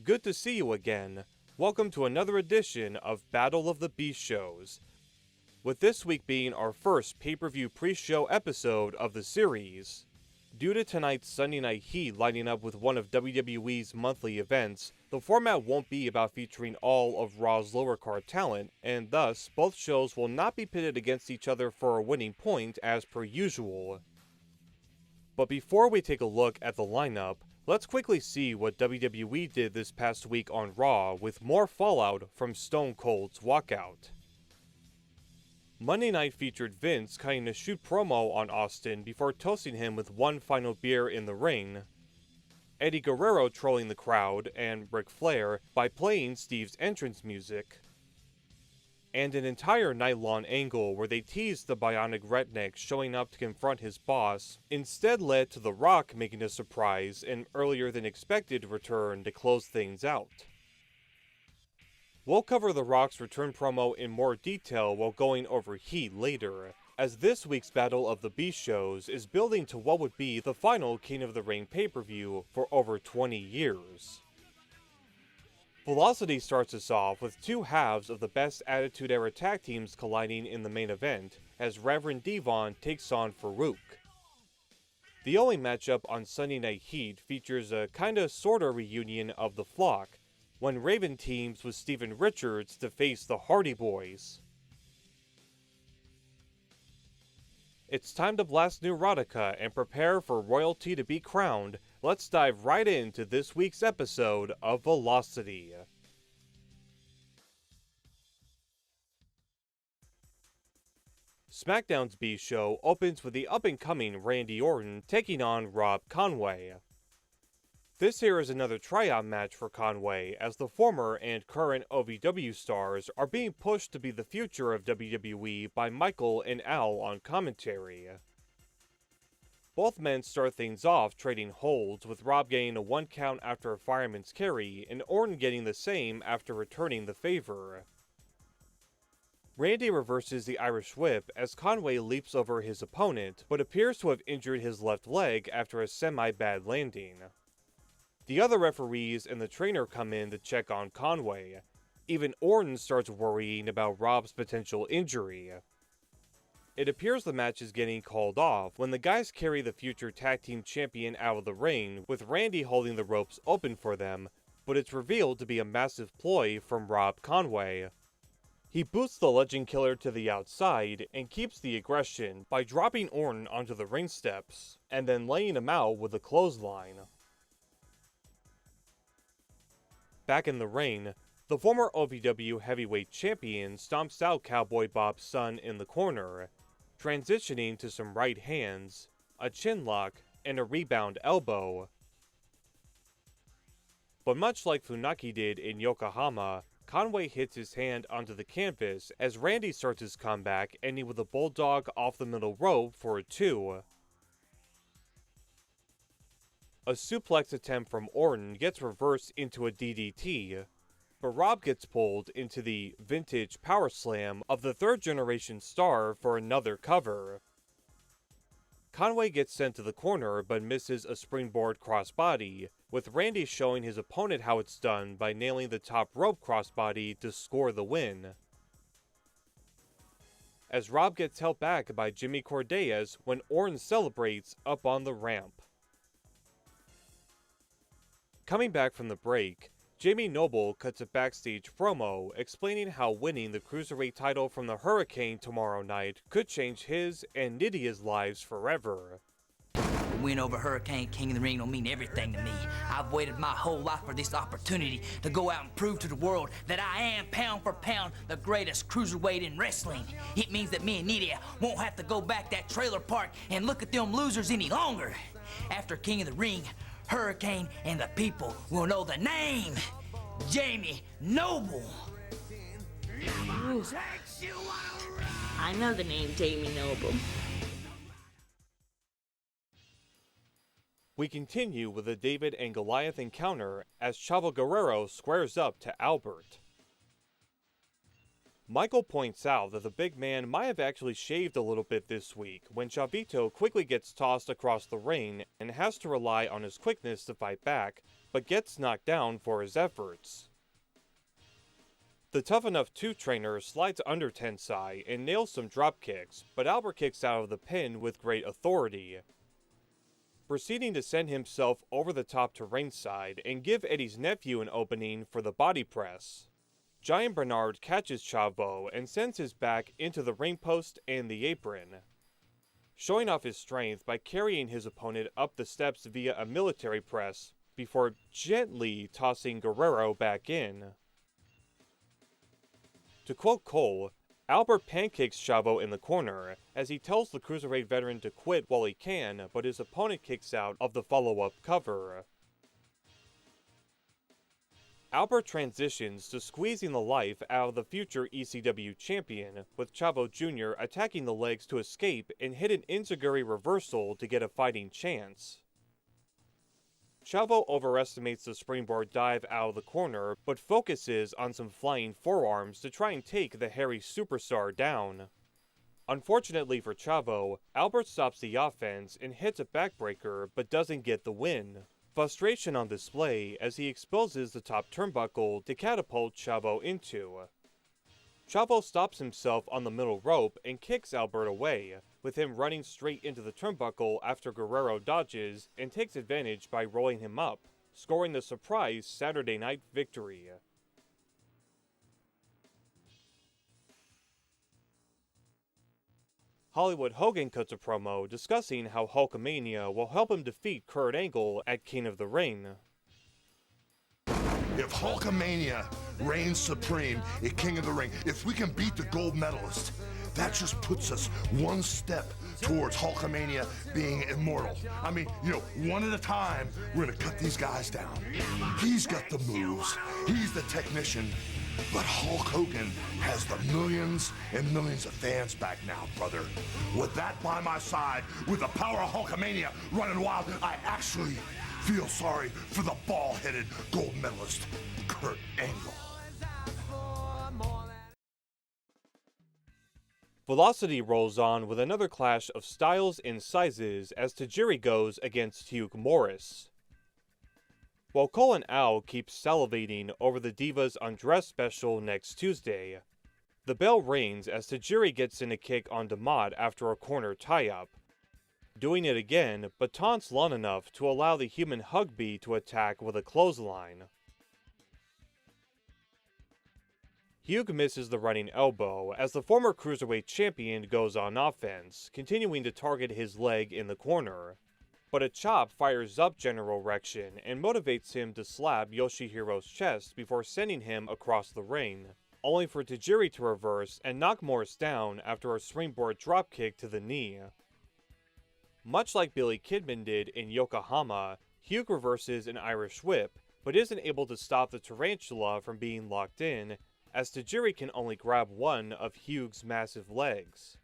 Good to see you again. Welcome to another edition of Battle of the Beast Shows, with this week being our first pay-per-view pre-show episode of the series. Due to tonight's Sunday Night Heat lining up with one of WWE's monthly events, the format won't be about featuring all of Raw's lower card talent, and thus, both shows will not be pitted against each other for a winning point as per usual. But before we take a look at the lineup, let's quickly see what WWE did this past week on Raw with more fallout from Stone Cold's walkout. Monday night featured Vince cutting a shoot promo on Austin before toasting him with one final beer in the ring, Eddie Guerrero trolling the crowd and Ric Flair by playing Steve's entrance music, and an entire night-long angle where they teased the bionic redneck showing up to confront his boss instead led to The Rock making a surprise and earlier than expected return to close things out. We'll cover The Rock's return promo in more detail while going over Heat later, as this week's Battle of the Beast Shows is building to what would be the final King of the Ring pay-per-view for over 20 years. Velocity starts us off with two halves of the best Attitude Era tag teams colliding in the main event, as Reverend D-Von takes on Faarooq. The only matchup on Sunday Night Heat features a kinda sorta reunion of the Flock, when Raven teams with Steven Richards to face the Hardy Boyz. It's time to blast Neurotica and prepare for royalty to be crowned. Let's dive right into this week's episode of Velocity. SmackDown's B-Show opens with the up-and-coming Randy Orton taking on Rob Conway. This here is another tryout match for Conway, as the former and current OVW stars are being pushed to be the future of WWE by Michael and Al on commentary. Both men start things off trading holds, with Rob getting a 1 count after a fireman's carry, and Orton getting the same after returning the favor. Randy reverses the Irish Whip as Conway leaps over his opponent, but appears to have injured his left leg after a semi-bad landing. The other referees and the trainer come in to check on Conway. Even Orton starts worrying about Rob's potential injury. It appears the match is getting called off when the guys carry the future tag team champion out of the ring, with Randy holding the ropes open for them, but it's revealed to be a massive ploy from Rob Conway. He boots the Legend Killer to the outside and keeps the aggression by dropping Orton onto the ring steps, and then laying him out with a clothesline. Back in the ring, the former OVW Heavyweight Champion stomps out Cowboy Bob's son in the corner, transitioning to some right hands, a chin lock, and a rebound elbow. But much like Funaki did in Yokohama, Conway hits his hand onto the canvas as Randy starts his comeback, ending with a bulldog off the middle rope for a 2. A suplex attempt from Orton gets reversed into a DDT, but Rob gets pulled into the vintage power slam of the third generation star for another cover. Conway gets sent to the corner but misses a springboard crossbody, with Randy showing his opponent how it's done by nailing the top rope crossbody to score the win. As Rob gets held back by Jimmy Cordeas when Orton celebrates up on the ramp. Coming back from the break, Jamie Noble cuts a backstage promo explaining how winning the Cruiserweight title from the Hurricane tomorrow night could change his and Nidia's lives forever. The win over Hurricane King of the Ring don't mean everything to me. I've waited my whole life for this opportunity to go out and prove to the world that I am, pound for pound, the greatest cruiserweight in wrestling. It means that me and Nidia won't have to go back that trailer park and look at them losers any longer. After King of the Ring, Hurricane and the people will know the name, Jamie Noble. Ooh. I know the name Jamie Noble. We continue with a David-and-Goliath encounter as Chavo Guerrero squares up to Albert. Michael points out that the big man might have actually shaved a little bit this week when Chavito quickly gets tossed across the ring and has to rely on his quickness to fight back, but gets knocked down for his efforts. The Tough Enough 2 trainer slides under Tensai and nails some drop kicks, but Albert kicks out of the pin with great authority, proceeding to send himself over the top to ringside and give Eddie's nephew an opening for the body press. Giant Bernard catches Chavo and sends his back into the ring post and the apron, showing off his strength by carrying his opponent up the steps via a military press before gently tossing Guerrero back in. To quote Cole, Albert pancakes Chavo in the corner as he tells the Cruiserweight veteran to quit while he can, but his opponent kicks out of the follow-up cover. Albert transitions to squeezing the life out of the future ECW champion, with Chavo Jr. attacking the legs to escape and hit an enziguri reversal to get a fighting chance. Chavo overestimates the springboard dive out of the corner, but focuses on some flying forearms to try and take the hairy superstar down. Unfortunately for Chavo, Albert stops the offense and hits a backbreaker but doesn't get the win. Frustration on display as he exposes the top turnbuckle to catapult Chavo into. Chavo stops himself on the middle rope and kicks Albert away, with him running straight into the turnbuckle after Guerrero dodges and takes advantage by rolling him up, scoring the surprise Saturday night victory. Hollywood Hogan cuts a promo discussing how Hulkamania will help him defeat Kurt Angle at King of the Ring. If Hulkamania reigns supreme at King of the Ring, if we can beat the gold medalist, that just puts us one step towards Hulkamania being immortal. I mean, one at a time, we're gonna cut these guys down. He's got the moves, he's the technician, but Hulk Hogan has the millions and millions of fans back now, brother. With that by my side, with the power of Hulkamania running wild, I actually feel sorry for the bald-headed gold medalist, Kurt Angle. Velocity rolls on with another clash of styles and sizes as Tajiri goes against Hugh Morris. While Cole and Al keep salivating over the Divas Undressed special next Tuesday, the bell rings as Tajiri gets in a kick on DeMott after a corner tie-up, doing it again but taunts long enough to allow the human Hugby to attack with a clothesline. Hugh misses the running elbow as the former Cruiserweight champion goes on offense, continuing to target his leg in the corner. But a chop fires up General Rection and motivates him to slap Yoshihiro's chest before sending him across the ring, only for Tajiri to reverse and knock Morris down after a springboard dropkick to the knee. Much like Billy Kidman did in Yokohama, Hugh reverses an Irish whip, but isn't able to stop the tarantula from being locked in, as Tajiri can only grab one of Hugh's massive legs.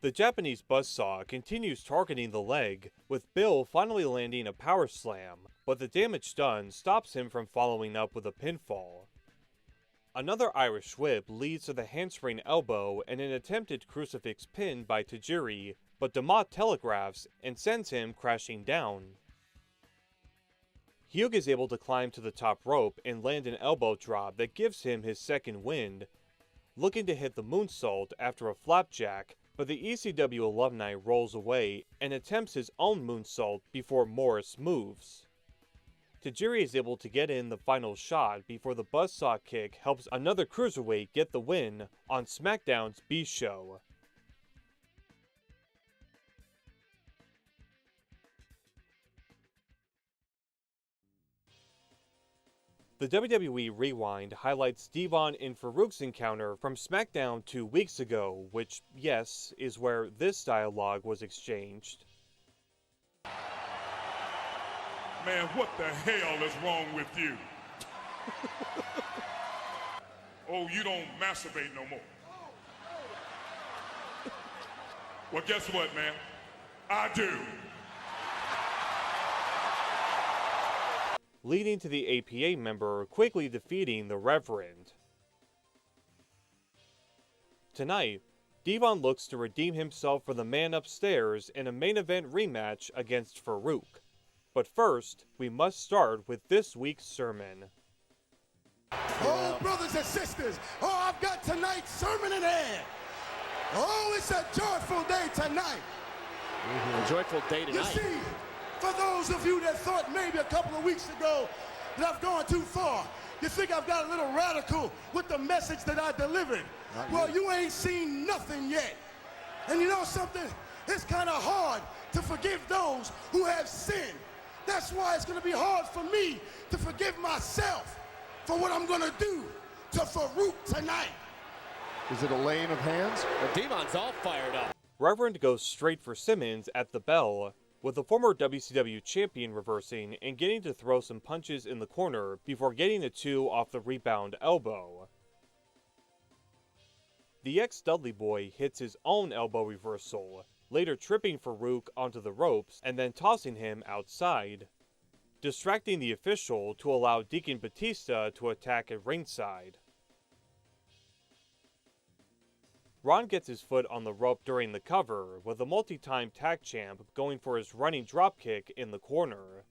The Japanese buzzsaw continues targeting the leg, with Bill finally landing a power slam, but the damage done stops him from following up with a pinfall. Another Irish whip leads to the handspring elbow and an attempted crucifix pin by Tajiri, but DeMott telegraphs and sends him crashing down. Hugh is able to climb to the top rope and land an elbow drop that gives him his second wind, looking to hit the moonsault after a flapjack, but the ECW alumni rolls away and attempts his own moonsault before Morris moves. Tajiri is able to get in the final shot before the buzzsaw kick helps another cruiserweight get the win on SmackDown's B-Show. The WWE Rewind highlights D-Von and Faarooq's encounter from SmackDown 2 weeks ago, which, yes, is where this dialogue was exchanged. Man, what the hell is wrong with you? Oh, you don't masturbate no more. Well, guess what, man? I do. leading to the APA member quickly defeating the Reverend. Tonight, D-Von looks to redeem himself for the man upstairs in a main event rematch against Faarooq. But first, we must start with this week's sermon. Oh, brothers and sisters, I've got tonight's sermon in hand. Oh, it's a joyful day tonight. A joyful day tonight. You see, for those of you that thought maybe a couple of weeks ago that I've gone too far, you think I've got a little radical with the message that I delivered. Well, you ain't seen nothing yet. And you know something? It's kind of hard to forgive those who have sinned. That's why it's going to be hard for me to forgive myself for what I'm going to do to Faarooq tonight. Is it a laying of hands? Well, D-Von's all fired up. Reverend goes straight for Simmons at the bell, with the former WCW champion reversing and getting to throw some punches in the corner before getting the 2 off the rebound elbow. The ex-Dudley Boy hits his own elbow reversal, later tripping Faarooq onto the ropes and then tossing him outside, distracting the official to allow Deacon Batista to attack at ringside. Ron gets his foot on the rope during the cover, with the multi-time tag champ going for his running dropkick in the corner.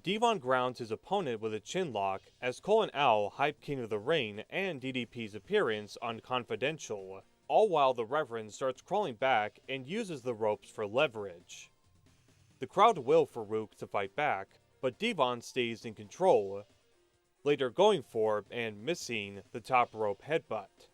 D-Von grounds his opponent with a chinlock as Cole and Al hype King of the Ring and DDP's appearance on Confidential, all while the Reverend starts crawling back and uses the ropes for leverage. The crowd will Faarooq to fight back, but D-Von stays in control, later going for and missing the top rope headbutt.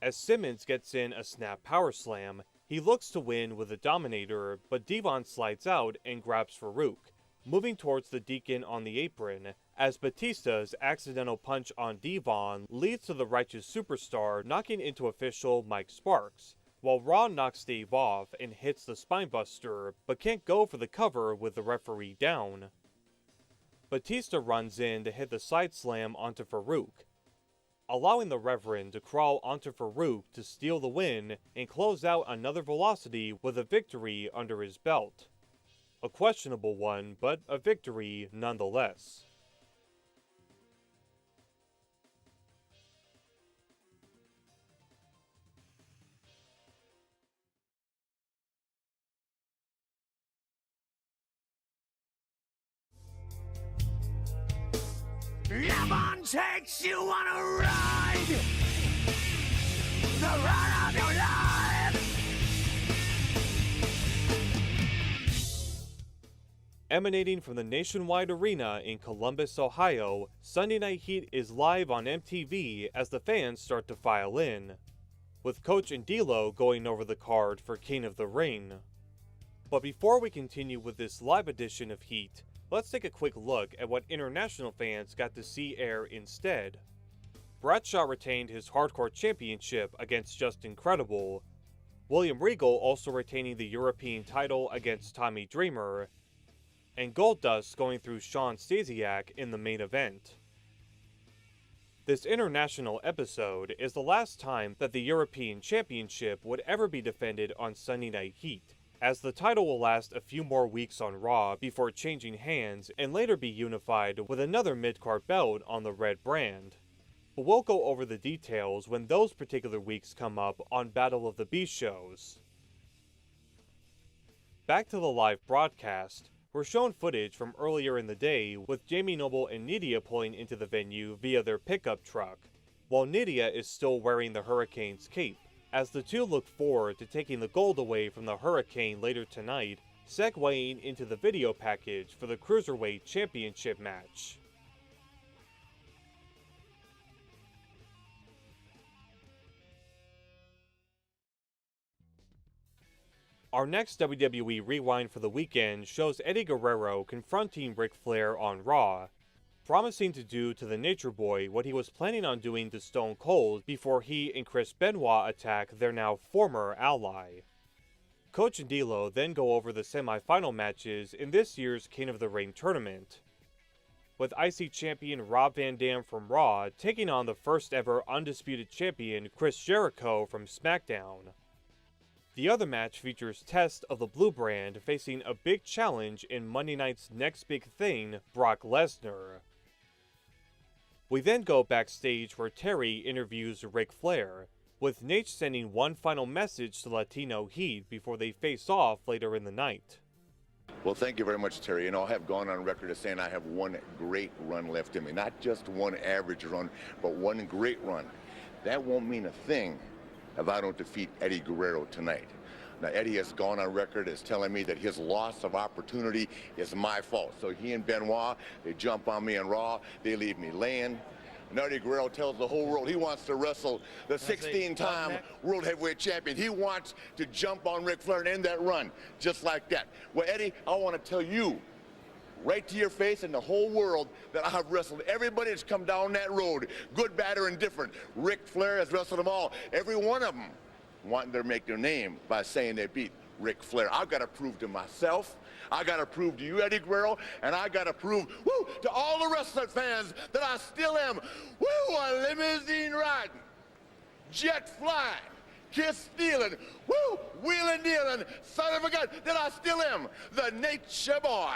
As Simmons gets in a snap power slam, he looks to win with a Dominator, but D-Von slides out and grabs Faarooq, moving towards the Deacon on the apron, as Batista's accidental punch on D-Von leads to the Righteous Superstar knocking into official Mike Sparks, while Raw knocks Dave off and hits the Spinebuster, but can't go for the cover with the referee down. Batista runs in to hit the side slam onto Faarooq, allowing the Reverend to crawl onto Faarooq to steal the win and close out another Velocity with a victory under his belt. A questionable one, but a victory nonetheless. Levon takes you on a ride, the ride of your life. Emanating from the Nationwide Arena in Columbus, Ohio, Sunday Night Heat is live on MTV as the fans start to file in, with Coach and D'Lo going over the card for King of the Ring. But before we continue with this live edition of Heat, let's take a quick look at what international fans got to see air instead. Bradshaw retained his Hardcore Championship against Justin Credible, William Regal also retaining the European title against Tommy Dreamer, and Goldust going through Shawn Stasiak in the main event. This international episode is the last time that the European Championship would ever be defended on Sunday Night Heat, as the title will last a few more weeks on Raw before changing hands and later be unified with another mid-card belt on the Red brand. But we'll go over the details when those particular weeks come up on Battle of the Beast shows. Back to the live broadcast, we're shown footage from earlier in the day with Jamie Noble and Nidia pulling into the venue via their pickup truck, while Nidia is still wearing the Hurricane's cape, as the two look forward to taking the gold away from the Hurricane later tonight, segueing into the video package for the Cruiserweight Championship match. Our next WWE Rewind for the weekend shows Eddie Guerrero confronting Ric Flair on Raw, promising to do to the Nature Boy what he was planning on doing to Stone Cold before he and Chris Benoit attack their now former ally. Coach and D'Lo then go over the semi-final matches in this year's King of the Ring tournament, with IC champion Rob Van Dam from Raw taking on the first ever undisputed champion Chris Jericho from SmackDown. The other match features Test of the Blue Brand facing a big challenge in Monday night's Next Big Thing, Brock Lesnar. We then go backstage where Terry interviews Ric Flair, with Nate sending one final message to Latino Heat before they face off later in the night. Well, thank you very much, Terry. You know, I have gone on record as saying I have one great run left in me. Not just one average run, but one great run. That won't mean a thing if I don't defeat Eddie Guerrero tonight. Now, Eddie has gone on record as telling me that his loss of opportunity is my fault. So he and Benoit, they jump on me on Raw, they leave me laying. And Eddie Guerrero tells the whole world he wants to wrestle the 16-time World Heavyweight Champion. He wants to jump on Ric Flair and end that run, just like that. Well, Eddie, I want to tell you, right to your face and the whole world, that I have wrestled everybody that's come down that road, good, bad, or indifferent. Ric Flair has wrestled them all, every one of them wanting to make their name by saying they beat Ric Flair. I've got to prove to myself, I got to prove to you, Eddie Guerrero, and I got to prove, to all the wrestling fans that I still am, a limousine riding, jet flying, kiss stealing, wheeling dealing, son of a gun, that I still am, the nature boy.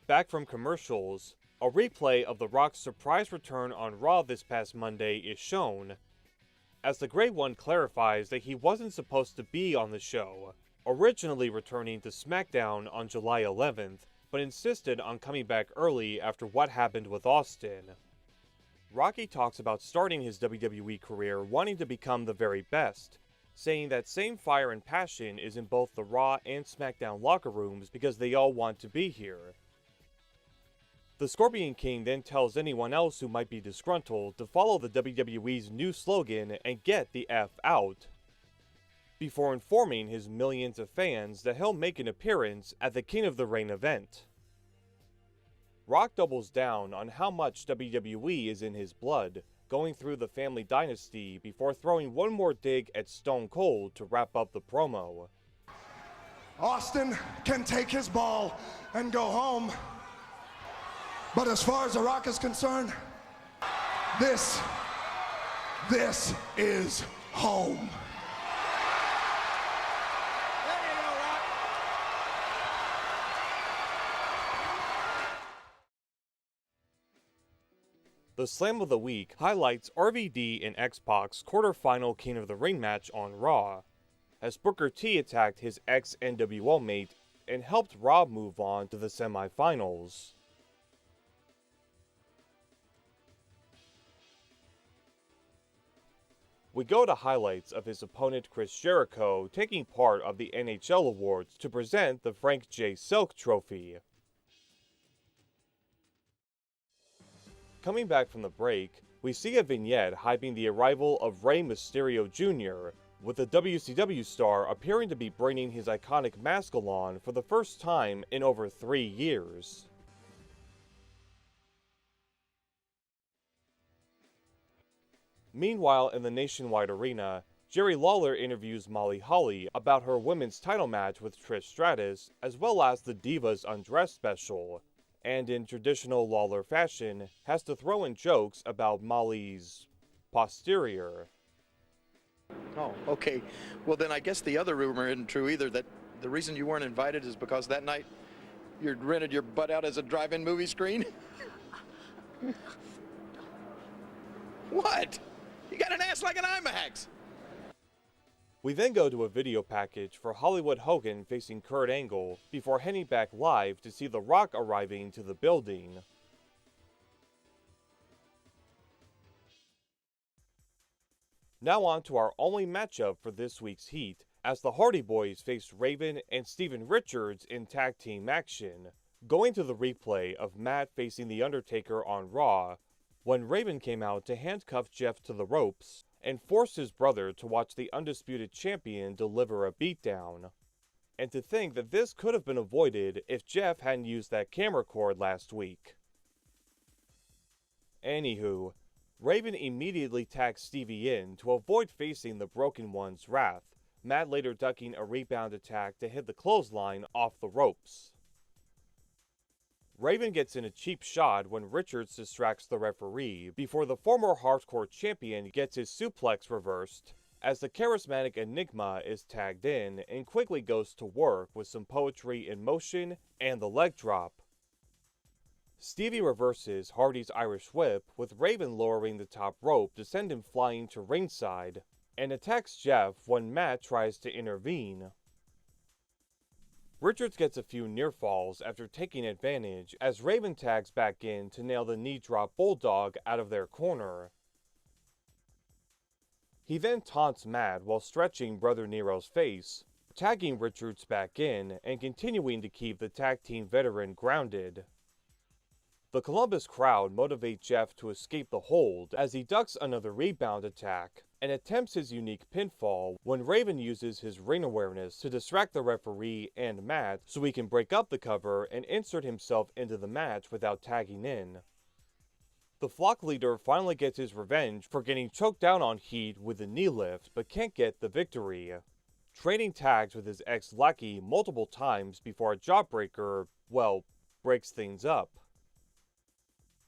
Back from commercials, a replay of The Rock's surprise return on Raw this past Monday is shown, as the Great One clarifies that he wasn't supposed to be on the show, originally returning to SmackDown on July 11th, but insisted on coming back early after what happened with Austin. Rocky talks about starting his WWE career wanting to become the very best, saying that same fire and passion is in both the Raw and SmackDown locker rooms because they all want to be here. The Scorpion King then tells anyone else who might be disgruntled to follow the WWE's new slogan and get the F out, before informing his millions of fans that he'll make an appearance at the King of the Ring event. Rock doubles down on how much WWE is in his blood, going through the family dynasty before throwing one more dig at Stone Cold to wrap up the promo. Austin can take his ball and go home. But as far as The Rock is concerned, this is home. The Slam of the Week highlights RVD and X-Pac's quarterfinal King of the Ring match on Raw, as Booker T attacked his ex-NWO mate and helped Rob move on to the semifinals. We go to highlights of his opponent Chris Jericho taking part of the NHL Awards to present the Frank J. Silk Trophy. Coming back from the break, we see a vignette hyping the arrival of Rey Mysterio Jr., with the WCW star appearing to be bringing his iconic mask along for the first time in over 3 years. Meanwhile, in the Nationwide Arena, Jerry Lawler interviews Molly Holly about her women's title match with Trish Stratus, as well as the Divas Undressed special, and in traditional Lawler fashion, has to throw in jokes about Molly's posterior. Oh, okay. Well, then I guess the other rumor isn't true either, that the reason you weren't invited is because that night you rented your butt out as a drive-in movie screen? What? You got an ass like an IMAX! We then go to a video package for Hollywood Hogan facing Kurt Angle before heading back live to see The Rock arriving to the building. Now on to our only matchup for this week's Heat, as the Hardy Boyz faced Raven and Steven Richards in tag team action, going to the replay of Matt facing The Undertaker on Raw, when Raven came out to handcuff Jeff to the ropes and forced his brother to watch the undisputed champion deliver a beatdown. And to think that this could have been avoided if Jeff hadn't used that camera cord last week. Anywho, Raven immediately tags Stevie in to avoid facing the Broken One's wrath, Matt later ducking a rebound attack to hit the clothesline off the ropes. Raven gets in a cheap shot when Richards distracts the referee before the former hardcore champion gets his suplex reversed, as the charismatic Enigma is tagged in and quickly goes to work with some poetry in motion and the leg drop. Stevie reverses Hardy's Irish Whip, with Raven lowering the top rope to send him flying to ringside, and attacks Jeff when Matt tries to intervene. Richards gets a few near falls after taking advantage as Raven tags back in to nail the knee drop Bulldog out of their corner. He then taunts Matt while stretching Brother Nero's face, tagging Richards back in and continuing to keep the tag team veteran grounded. The Columbus crowd motivate Jeff to escape the hold as he ducks another rebound attack and attempts his unique pinfall when Raven uses his ring awareness to distract the referee and Matt so he can break up the cover and insert himself into the match without tagging in. The flock leader finally gets his revenge for getting choked down on Heat with a knee lift but can't get the victory. Trading tags with his ex-lackey multiple times before a jawbreaker, well, breaks things up.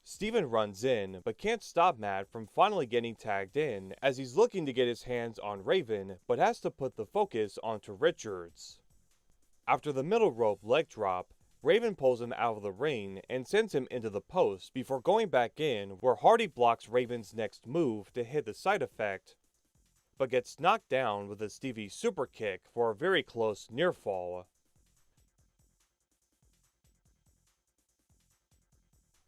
Steven runs in, but can't stop Matt from finally getting tagged in as he's looking to get his hands on Raven, but has to put the focus onto Richards. After the middle rope leg drop, Raven pulls him out of the ring and sends him into the post before going back in, where Hardy blocks Raven's next move to hit the side effect, but gets knocked down with a Stevie super kick for a very close near fall.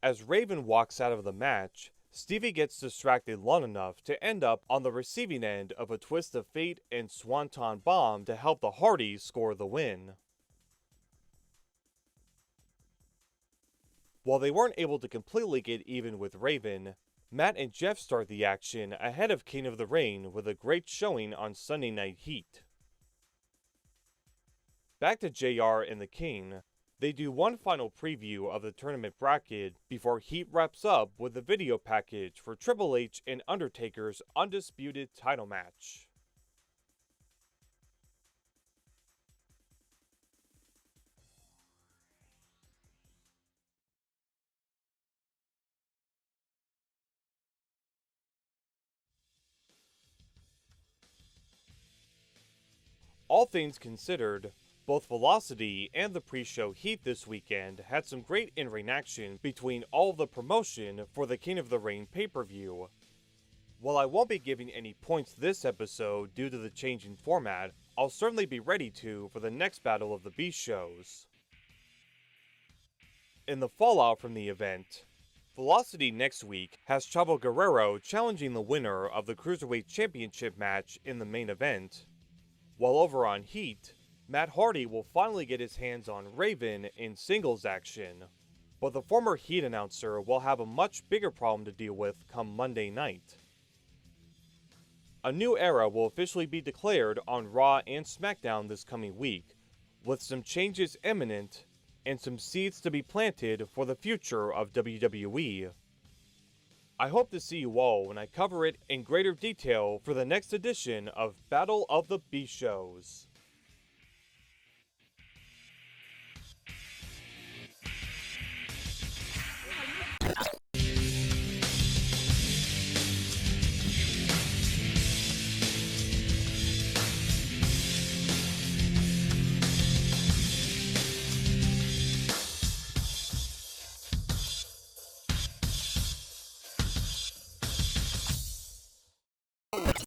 As Raven walks out of the match, Stevie gets distracted long enough to end up on the receiving end of a twist of fate and swanton bomb to help the Hardys score the win. While they weren't able to completely get even with Raven, Matt and Jeff start the action ahead of King of the Ring with a great showing on Sunday Night Heat. Back to JR and the King. They do one final preview of the tournament bracket before Heat wraps up with a video package for Triple H and Undertaker's undisputed title match. All things considered, both Velocity and the pre-show Heat this weekend had some great in-ring action between all of the promotion for the King of the Ring pay-per-view. While I won't be giving any points this episode due to the change in format, I'll certainly be ready to for the next Battle of the Beast shows. In the fallout from the event, Velocity next week has Chavo Guerrero challenging the winner of the Cruiserweight Championship match in the main event, while over on Heat, Matt Hardy will finally get his hands on Raven in singles action, but the former Heat announcer will have a much bigger problem to deal with come Monday night. A new era will officially be declared on Raw and SmackDown this coming week, with some changes imminent and some seeds to be planted for the future of WWE. I hope to see you all when I cover it in greater detail for the next edition of Battle of the Beast shows.